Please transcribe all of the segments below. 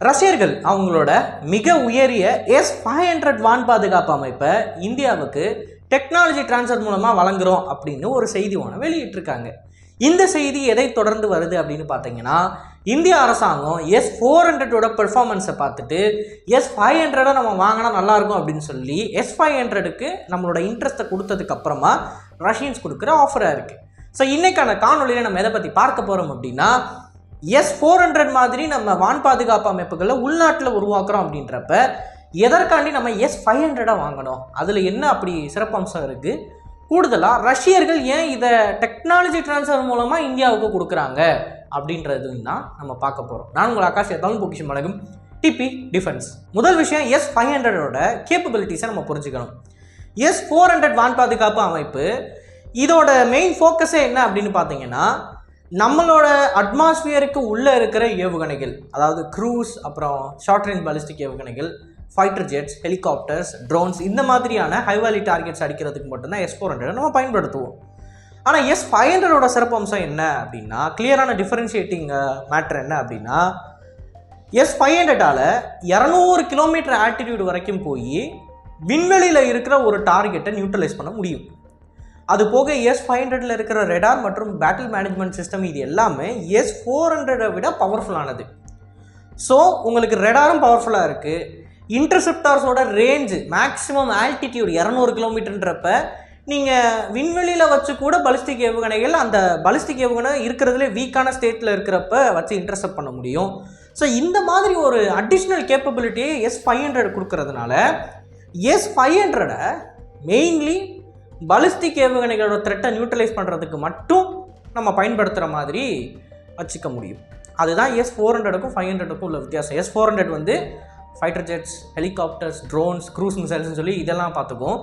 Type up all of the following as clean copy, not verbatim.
ரஷ்யர்கள் அவங்களோட மிக உயரிய S-500 வான் பாதுகாப்பு அமைப்பை இந்தியாவுக்கு டெக்னாலஜி டிரான்ஸ்ஃபர் மூலமாக வழங்குறோம் அப்படின்னு ஒரு செய்தி ஒன்று வெளியிட்டிருக்காங்க. இந்த செய்தி எதை தொடர்ந்து வருது அப்படின்னு பார்த்தீங்கன்னா, இந்திய அரசாங்கம் S-400ஓட பெர்ஃபார்மன்ஸை பார்த்துட்டு S-500 நம்ம வாங்கினா நல்லாயிருக்கும் அப்படின்னு சொல்லி S-500க்கு நம்மளோட இன்ட்ரெஸ்ட்டை கொடுத்ததுக்கு அப்புறமா ரஷ்யன்ஸ் கொடுக்குற ஆஃபராக இருக்குது. ஸோ இன்றைக்கான காணொலியில் நம்ம எதை பற்றி பார்க்க போகிறோம் அப்படின்னா, S-400 மாதிரி நம்ம வான் பாதுகாப்பு அமைப்புகளை உள்நாட்டில் உருவாக்குறோம் அப்படின்றப்ப எதற்காண்டி நம்ம S-500 வாங்கணும், அதில் என்ன அப்படி சிறப்பம்சம் இருக்குது, கூடுதலாக ரஷ்யர்கள் ஏன் இதை டெக்னாலஜி டிரான்ஸ்ஃபர் மூலமாக இந்தியாவுக்கு கொடுக்குறாங்க அப்படின்றதுன்னு தான் நம்ம பார்க்க போகிறோம். நான் உங்கள் ஆகாஷ் தமிழ் பொக்கிஷம் வழங்கும் டிபி டிஃபென்ஸ். முதல் விஷயம், S-500ஓட கேப்பபிலிட்டிஸை நம்ம புரிஞ்சுக்கணும். S-400 வான் பாதுகாப்பு அமைப்பு இதோட மெயின் ஃபோக்கஸே என்ன அப்படின்னு பார்த்தீங்கன்னா, நம்மளோட அட்மாஸ்பியருக்கு உள்ளே இருக்கிற ஏவுகணைகள், அதாவது க்ரூஸ், அப்புறம் ஷார்ட் ரேஞ்ச் பாலிஸ்டிக் ஏவுகணைகள், ஃபைட்டர் ஜெட்ஸ், ஹெலிகாப்டர்ஸ், ட்ரோன்ஸ், இந்த மாதிரியான ஹை வேல்யூ டார்கெட்ஸ் அடிக்கிறதுக்கு மட்டும்தான் S-400 நம்ம பயன்படுத்துவோம். ஆனால் S-500ஓட சிறப்பம்சம் என்ன அப்படின்னா, கிளியரான டிஃபரன்ஷியேட்டிங் மேட்ரு என்ன அப்படின்னா, S-500ஆல் 200 கிலோமீட்டர் ஆல்டிடியூட் வரைக்கும் போய் விண்வெளியில் இருக்கிற ஒரு டார்கெட்டை நியூட்ரலைஸ் பண்ண முடியும். அது போக S-500ல் இருக்கிற ரெடார் மற்றும் பேட்டில் மேனேஜ்மெண்ட் சிஸ்டம் இது எல்லாமே S-400 விட பவர்ஃபுல்லானது. ஸோ உங்களுக்கு ரெடாரும் பவர்ஃபுல்லாக இருக்குது, இன்டர்செப்டார்ஸோட ரேஞ்சு மேக்ஸிமம் ஆல்டிடியூட் 200 கிலோமீட்டர்ன்றப்ப நீங்கள் விண்வெளியில் வச்சு கூட பலிஸ்டிக் ஏவுகணைகள், அந்த பலிஸ்டிக் ஏவுகணை இருக்கிறதுலே வீக்கான ஸ்டேட்டில் இருக்கிறப்ப வச்சு இன்டர்செப்ட் பண்ண முடியும். ஸோ இந்த மாதிரி ஒரு அடிஷ்னல் கேப்பபிலிட்டியை S-500 கொடுக்கறதுனால S-500 மெயின்லி பாலிஸ்டிக் ஏவுகணைகளோட த்ரெட்டை நியூட்ரலைஸ் பண்ணுறதுக்கு மட்டும் நம்ம பயன்படுத்துகிற மாதிரி வச்சுக்க முடியும். அதுதான் S-400க்கும் 500க்கும் உள்ள வித்தியாசம். S-400 வந்து fighter jets, helicopters, drones, cruise மிசைல்ஸ்னு சொல்லி இதெல்லாம் பார்த்துக்கும்.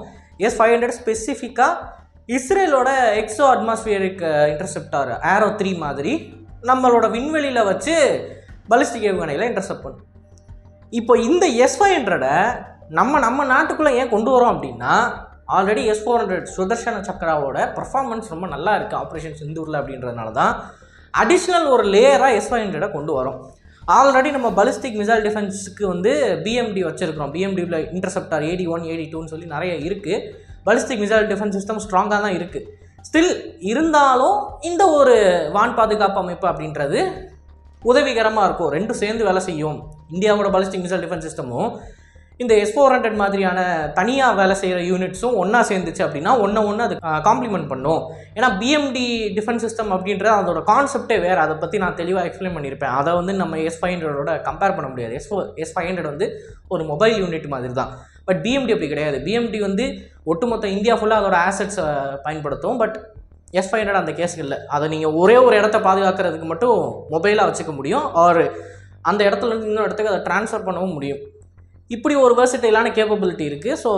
S-500 ஸ்பெசிஃபிக்காக இஸ்ரேலோட எக்ஸோ அட்மாஸ்பியரிக் இன்டர்செப்டார் ஏரோ 3 மாதிரி நம்மளோட விண்வெளியில் வச்சு பாலிஸ்டிக் ஏவுகணைகளை இன்டர்செப்ட் பண்ணும். இப்போ இந்த S-500 நம்ம நாட்டுக்குள்ளே ஏன் கொண்டு வரோம் அப்படின்னா, ஆல்ரெடி S-400 சுதர்ஷன சக்ராவோட பர்ஃபார்மன்ஸ் ரொம்ப நல்லா இருக்குது ஆப்ரேஷன் சிந்தூரில் அப்படின்றதுனால தான் அடிஷ்னல் ஒரு லேயராக S-500 கொண்டு வரோம். ஆல்ரெடி நம்ம பாலிஸ்டிக் மிசைல் டிஃபென்ஸுக்கு வந்து BMD வச்சுருக்கிறோம். BMDயில் இன்டர்செப்டார் AD1, AD2ன்னு சொல்லி நிறைய இருக்குது. பாலிஸ்டிக் மிசைல் டிஃபென்ஸ் சிஸ்டம் ஸ்ட்ராங்காக தான் இருக்குது. ஸ்டில் இருந்தாலும் இந்த ஒரு வான் பாதுகாப்பு அமைப்பு அப்படின்றது உதவிகரமாக இருக்கும். ரெண்டும் சேர்ந்து வேலை செய்யும். இந்தியாவோட பாலிஸ்டிக் மிசைல் டிஃபென்ஸ் சிஸ்டமும் இந்த S-400 மாதிரியான தனியாக வேலை செய்கிற யூனிட்ஸும் ஒன்றா சேர்ந்துச்சு அப்படின்னா ஒன்று அது காம்ப்ளிமெண்ட் பண்ணும். ஏன்னா BMD டிஃபென்ஸ் சிஸ்டம் அப்படின்றது அதோட கான்செப்டே வேறு. அதை பற்றி நான் தெளிவாக எக்ஸ்பிளைன் பண்ணியிருப்பேன். அதை வந்து நம்ம S-500ஓட கம்பேர் பண்ண முடியாது. S-500 வந்து ஒரு மொபைல் யூனிட் மாதிரி தான். பட் BMD அப்படி கிடையாது. BMD வந்து ஒட்டுமொத்த இந்தியா ஃபுல்லாக அதோட ஆசட்ஸை பயன்படுத்தும். பட் S-500 அந்த கேஸ் இல்லை. அதை நீங்கள் ஒரே ஒரு இடத்த பாதுகாக்கிறதுக்கு மட்டும் மொபைலாக வச்சுக்க முடியும். ஆர் அந்த இடத்துலேருந்து இன்னொரு இடத்துக்கு அதை ட்ரான்ஸ்ஃபர் பண்ணவும் முடியும். இப்படி ஒரு வெர்சடைலான கேப்பபிலிட்டி இருக்குது. ஸோ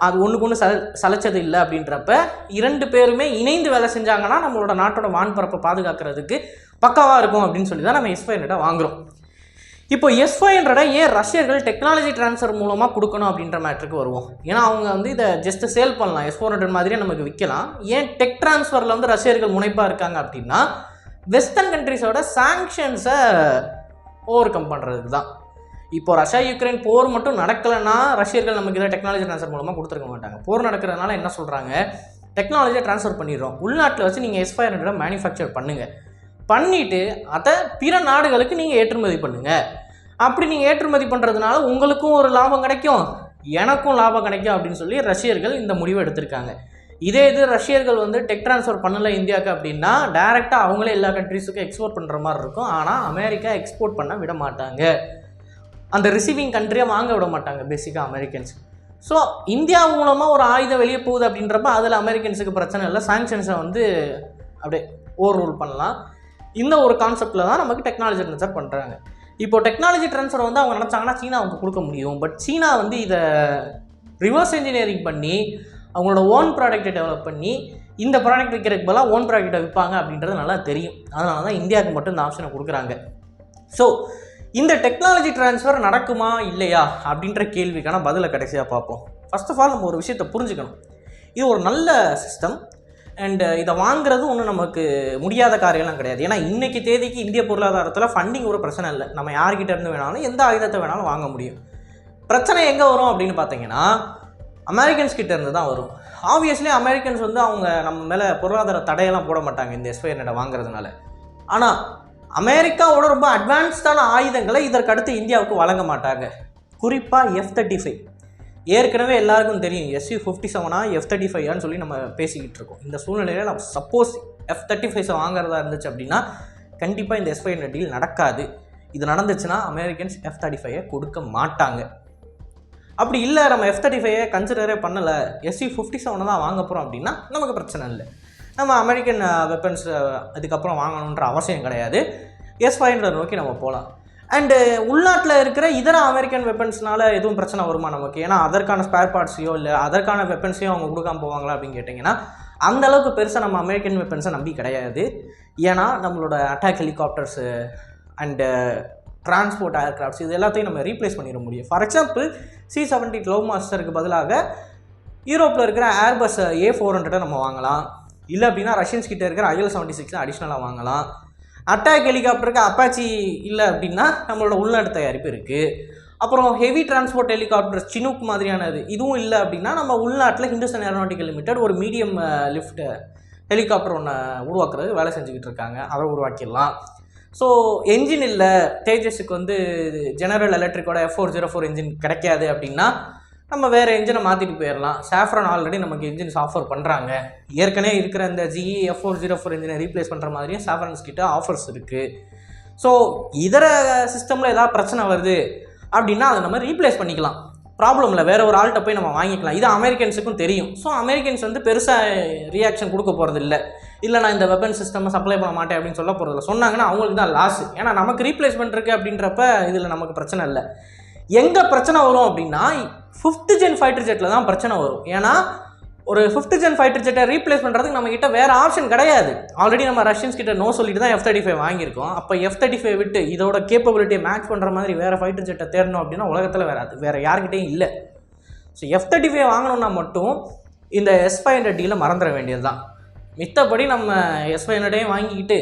அது ஒன்றுக்கு ஒன்று சலைச்சது இல்லை அப்படின்றப்ப 2 பேருமே இணைந்து வேலை செஞ்சாங்கன்னா நம்மளோட நாட்டோட வான்பரப்பை பாதுகாக்கிறதுக்கு பக்காவாக இருக்கும் அப்படின்னு சொல்லி தான் நம்ம S-500 வாங்குகிறோம். இப்போ S-500 ஏன் ரஷ்யர்கள் டெக்னாலஜி டிரான்ஸ்ஃபர் மூலமாக கொடுக்கணும் அப்படின்ற மேட்ருக்கு வருவோம். ஏன்னா அவங்க வந்து இதை ஜஸ்ட் சேல் பண்ணலாம், S-400 மாதிரியே நமக்கு விற்கலாம். ஏன் டெக் டிரான்ஸ்ஃபரில் வந்து ரஷ்யர்கள் முனைப்பாக இருக்காங்க அப்படின்னா, வெஸ்டர்ன் கண்ட்ரிஸோட சாங்ஷன்ஸை ஓவர் கம் பண்ணுறதுக்கு தான். இப்போ ரஷ்யா யுக்ரைன் போர் மட்டும் நடக்கலைன்னா ரஷ்யர்கள் நமக்கு இதை டெக்னாலஜி ட்ரான்ஸ்ஃபர் மூலமாக கொடுத்துருக்க மாட்டாங்க. போர் நடக்கிறதுனால என்ன சொல்கிறாங்க, டெக்னாலஜியை ட்ரான்ஸ்ஃபர் பண்ணிடுறோம், உள்நாட்டில் வச்சு நீங்கள் S-500 மேனுஃபேக்சர் பண்ணுங்கள், பண்ணிவிட்டு அதை பிற நாடுகளுக்கு நீங்கள் ஏற்றுமதி பண்ணுங்கள். அப்படி நீங்கள் ஏற்றுமதி பண்ணுறதுனால உங்களுக்கும் ஒரு லாபம் கிடைக்கும், எனக்கும் லாபம் கிடைக்கும் அப்படின்னு சொல்லி ரஷ்யர்கள் இந்த முடிவை எடுத்திருக்காங்க. இதே இது ரஷ்யர்கள் வந்து டெக் ட்ரான்ஸ்ஃபர் பண்ணலை இந்தியாவுக்கு அப்படின்னா டைரெக்டாக அவங்களே எல்லா கண்ட்ரிஸுக்கும் எக்ஸ்போர்ட் பண்ணுற மாதிரி இருக்கும். ஆனால் அமெரிக்கா எக்ஸ்போர்ட் பண்ண விட மாட்டாங்க, அந்த ரிசீவிங் கண்ட்ரியை வாங்க விட மாட்டாங்க பேசிக்காக அமெரிக்கன்ஸ். ஸோ இந்தியா மூலமாக ஒரு ஆயுதம் வெளியே போகுது அப்படின்றப்ப அதில் அமெரிக்கன்ஸுக்கு பிரச்சனை இல்லை, சாங்ஷன்ஸை வந்து அப்படியே ஓவர் ரூல் பண்ணலாம். இந்த ஒரு கான்செப்டில் தான் நமக்கு டெக்னாலஜி ட்ரான்ஸ்ஃபர் பண்ணுறாங்க. இப்போ டெக்னாலஜி ட்ரான்ஸ்ஃபர் வந்து அவங்க நினச்சாங்கன்னா சீனாவுக்கு கொடுக்க முடியும். பட் சீனா வந்து இதை ரிவர்ஸ் இன்ஜினியரிங் பண்ணி அவங்களோட ஓன் ப்ராடக்ட்டை டெவலப் பண்ணி இந்த ப்ராடக்ட் விற்கிறதுக்கு பதிலாக ஓன் ப்ராடக்ட்டை விற்பாங்க அப்படின்றது நல்லா தெரியும். அதனால தான் இந்தியாவுக்கு மட்டும் இந்த ஆப்ஷனை கொடுக்குறாங்க. ஸோ இந்த டெக்னாலஜி ட்ரான்ஸ்ஃபர் நடக்குமா இல்லையா அப்படின்ற கேள்விக்கான பதிலை கடைசியாக பார்ப்போம். ஃபர்ஸ்ட் ஆஃப் ஆல் நம்ம ஒரு விஷயத்தை புரிஞ்சுக்கணும். இது ஒரு நல்ல சிஸ்டம். அண்ட் இதை வாங்குறது ஒன்றும் நமக்கு முடியாத காரியம்லாம் கிடையாது. ஏன்னா இன்றைக்கி தேதிக்கு இந்திய பொருளாதாரத்தில் ஃபண்டிங் ஒரு பிரச்சனை இல்லை. நம்ம யார்கிட்ட இருந்து வேணாலும் எந்த ஆயுதத்தை வேணாலும் வாங்க முடியும். பிரச்சனை எங்கே வரும் அப்படின்னு பார்த்தீங்கன்னா அமெரிக்கன்ஸ் கிட்ட இருந்து தான் வரும். ஆப்வியஸ்லி அமெரிக்கன்ஸ் வந்து அவங்க நம்ம மேலே பொருளாதார தடையெல்லாம் போட மாட்டாங்க இந்த S-500 வாங்குறதுனால. ஆனால் அமெரிக்காவோட ரொம்ப அட்வான்ஸ்டான ஆயுதங்களை இதற்கு அடுத்து இந்தியாவுக்கு வழங்க மாட்டாங்க. குறிப்பாக F-35. ஏற்கனவே எல்லாருக்கும் தெரியும் Su-57 F-35 சொல்லி நம்ம பேசிக்கிட்டு இருக்கோம். இந்த சூழ்நிலையில் நம்ம சப்போஸ் F-35 வாங்குறதா இருந்துச்சு அப்படின்னா கண்டிப்பாக இந்த S-500 டீல் நடக்காது. இது நடந்துச்சுன்னா அமெரிக்கன்ஸ் F-35 கொடுக்க மாட்டாங்க. அப்படி இல்லை நம்ம F-35 கன்சிடரே பண்ணலை, Su-57 தான் வாங்க போகிறோம் அப்படின்னா நமக்கு பிரச்சனை இல்லை. நம்ம அமெரிக்கன் வெப்பன்ஸ் அதுக்கப்புறம் வாங்கணுன்ற அவசியம் கிடையாது. S-500 நோக்கி நம்ம போகலாம். அண்டு உள்நாட்டில் இருக்கிற இதர அமெரிக்கன் வெப்பன்ஸ்னால எதுவும் பிரச்சனை வருமா நமக்கு? ஏன்னா அதற்கான ஸ்பேர் பார்ட்ஸையோ இல்லை அதற்கான வெப்பன்ஸையோ அவங்க கொடுக்காம போவாங்களா அப்படின்னு கேட்டிங்கன்னா அந்தளவுக்கு பெருசாக நம்ம அமெரிக்கன் வெப்பன்ஸை நம்பி கிடையாது. ஏன்னா நம்மளோட attack helicopters and transport aircrafts இது எல்லாத்தையும் நம்ம ரீப்ளேஸ் பண்ணிட முடியும். ஃபார் எக்ஸாம்பிள் C-70 க்ளோவ் மாஸ்டருக்கு பதிலாக யூரோப்பில் இருக்கிற ஏர்பஸ் A400 நம்ம வாங்கலாம். இல்லை அப்படின்னா ரஷ்யன்ஸ் கிட்டே இருக்கிற IL-76 அடிஷ்னலாக வாங்கலாம். அட்டாக் ஹெலிகாப்டருக்கு அப்பாச்சி இல்லை அப்படின்னா நம்மளோட உள்நாட்டு தயாரிப்பு இருக்குது. அப்புறம் ஹெவி டிரான்ஸ்போர்ட் ஹெலிகாப்டர் சினூக் மாதிரியானது இதுவும் இல்லை அப்படின்னா நம்ம உள்நாட்டில் ஹிந்துஸ்தான் ஏரோநாட்டிக்கல் லிமிடெட் ஒரு மீடியம் லிஃப்ட் ஹெலிகாப்டர் ஒன்று உருவாக்குறது வேலை செஞ்சுக்கிட்டு இருக்காங்க. அதை உருவாக்கிடலாம். ஸோ என்ஜின் இல்லை, தேஜஸுக்கு வந்து ஜெனரல் எலக்ட்ரிக்கோட F404 என்ஜின் கிடைக்காது அப்படின்னா நம்ம வேறு என்ஜினை மாற்றிட்டு போயிடலாம். சாஃப்ரான் ஆல்ரெடி நமக்கு என்ஜின்ஸ் ஆஃபர் பண்ணுறாங்க. ஏற்கனவே இருக்கிற இந்த GE F404 என்ஜினை ரீப்ளேஸ் பண்ணுற மாதிரியும் சாஃப்ரான்ஸ் கிட்ட ஆஃபர்ஸ் இருக்குது. ஸோ இதர சிஸ்டமில் ஏதாவது பிரச்சனை வருது அப்படின்னா அதை நம்ம ரீப்ளேஸ் பண்ணிக்கலாம். ப்ராப்ளம் இல்லை, வேறு ஒரு ஆள்கிட்ட போய் நம்ம வாங்கிக்கலாம். இது அமெரிக்கன்ஸுக்கும் தெரியும். ஸோ அமெரிக்கன்ஸ் வந்து பெருசாக ரியாக்ஷன் கொடுக்க போகிறது இல்லை நான் இந்த வெப்பன் சிஸ்டம் சப்ளை பண்ண மாட்டேன் அப்படின்னு சொல்ல போகிறதில்ல. சொன்னாங்கன்னா அவங்களுக்கு தான் லாஸ். ஏன்னா நமக்கு ரீப்ளேஸ்மெண்ட் இருக்குது அப்படின்றப்ப இதில் நமக்கு பிரச்சனை இல்லை. எங்கே பிரச்சனை வரும் அப்படின்னா 5th ஜென் ஃபைட்டர் ஜெட்டில் தான் பிரச்சனை வரும். ஏன்னா ஒரு 5th ஜென் ஃபைட்டர் ஜெட்டை ரீப்ளேஸ் பண்ணுறதுக்கு நம்மக்கிட்ட வேறு ஆப்ஷன் கிடையாது. ஆல்ரெடி நம்ம ரஷ்யன்ஸ் கிட்ட நோ சொல்லிட்டு தான் F-35 வாங்கியிருக்கோம். அப்போ F-35 விட்டு இதோட கேப்பபிலிட்டியை மேட்ச் பண்ணுற மாதிரி வேறு ஃபைட்டர் ஜெட்டை தேடணும் அப்படின்னா உலகத்தில் வேறு யார்கிட்டையும் இல்லை. ஸோ F-35 வாங்கணுன்னா மட்டும் இந்த S-500 டீலை மறந்துட வேண்டியது தான். மித்தபடி நம்ம S-500 வாங்கிக்கிட்டு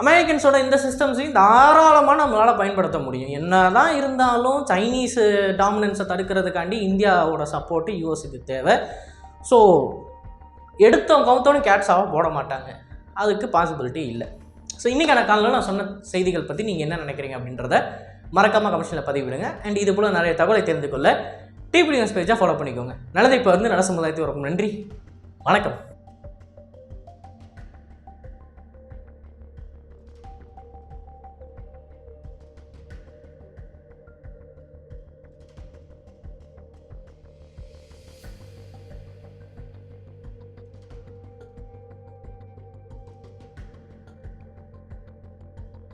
அமெரிக்கன்ஸோட இந்த சிஸ்டம்ஸையும் தாராளமாக நம்மளால் பயன்படுத்த முடியும். என்ன தான் இருந்தாலும் சைனீஸு டாமினன்ஸை தடுக்கிறதுக்காண்டி இந்தியாவோட சப்போர்ட்டு யூஎஸ்க்கு தேவை. ஸோ எடுத்தவங்க கவுத்தோன்னு கேட்ஸாக போட மாட்டாங்க, அதுக்கு பாசிபிலிட்டி இல்லை. ஸோ இன்றைக்கான காலையில் நான் சொன்ன செய்திகள் பற்றி நீங்கள் என்ன நினைக்கிறீங்க அப்படின்றத மறக்காமல் கமெண்ட்ஸில் பதிவிடுங்க. அண்ட் இது போல் நிறைய தகவலை தெரிந்து கொள்ள டிபி நியூஸ் பேஜாக ஃபாலோ பண்ணிக்கோங்க. நல்லதை இப்போ வந்து நல்ல சமுதாயத்தை வரக்கும். நன்றி, வணக்கம்.